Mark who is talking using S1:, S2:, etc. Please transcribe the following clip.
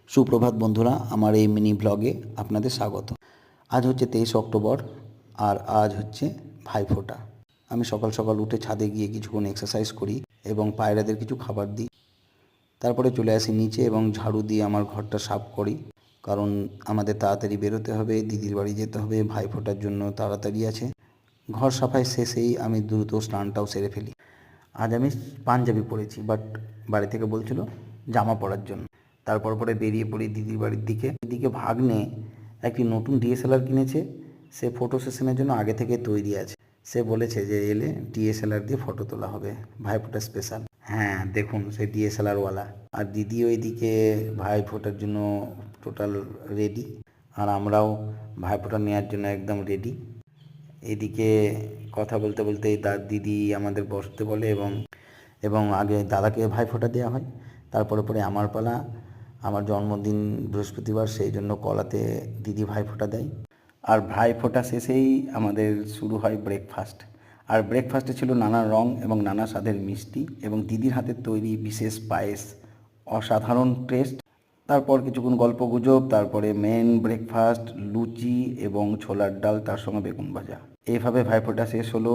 S1: সুপ্রভাত বন্ধুরা, আমার এই মিনি ব্লগে আপনাদের স্বাগত। আজ হচ্ছে 23 অক্টোবর আর আজ হচ্ছে ভাইফোঁটা। আমি সকাল সকাল উঠে ছাদে গিয়ে কিছুক্ষণ এক্সারসাইজ করি এবং পায়রাদের কিছু খাবার দিই। তারপরে চলে আসি নিচে এবং ঝাড়ু দিয়ে আমার ঘরটা সাফ করি, কারণ আমাদের তাড়াতাড়ি বেরোতে হবে, দিদির বাড়ি যেতে হবে, ভাইফোঁটার জন্য তাড়াতাড়ি আছে। ঘর সাফাই শেষেই আমি দ্রুত স্নানটাও সেরে ফেলি। আজ আমি পাঞ্জাবি পরেছি, বাট বাড়ি থেকে বলছিল জামা পরার জন্য। তারপর পরে বেরিয়ে পড়ি দিদির বাড়ির দিকে। এদিকে ভাগ্নে একটি নতুন ডিএসএলআর কিনেছে। সে ফটো সেশনের জন্য আগে থেকে তৈরি আছে। সে বলেছে যে এলে ডিএসএলআর দিয়ে ফটো তোলা হবে, ভাইফোঁটা স্পেশাল। হ্যাঁ, দেখুন সেই ডিএসএলআরওয়ালা। আর দিদিও এদিকে ভাইফোঁটার জন্য টোটাল রেডি, আর আমরাও ভাইফোঁটা নেওয়ার জন্য একদম রেডি। এদিকে কথা বলতে বলতে দিদি আমাদের বসতে বলে এবং আগে দাদাকে ভাইফোঁটা দেওয়া হয়। তারপরে পরে আমার পালা। আমার জন্মদিন বৃহস্পতিবার, সেই জন্য কলাতে দিদি ভাইফোঁটা দেয়। আর ভাইফোঁটা শেষেই আমাদের শুরু হয় ব্রেকফাস্ট। আর ব্রেকফাস্টে ছিল নানা রং এবং নানা স্বাদের মিষ্টি এবং দিদির হাতের তৈরি বিশেষ পায়েস, অসাধারণ টেস্ট। তারপর কিছুক্ষণ গল্পগুজব, তারপরে মেন ব্রেকফাস্ট, লুচি এবং ছোলার ডাল, তার সঙ্গে বেগুন ভাজা। এইভাবে ভাইফোঁটা শেষ হলো।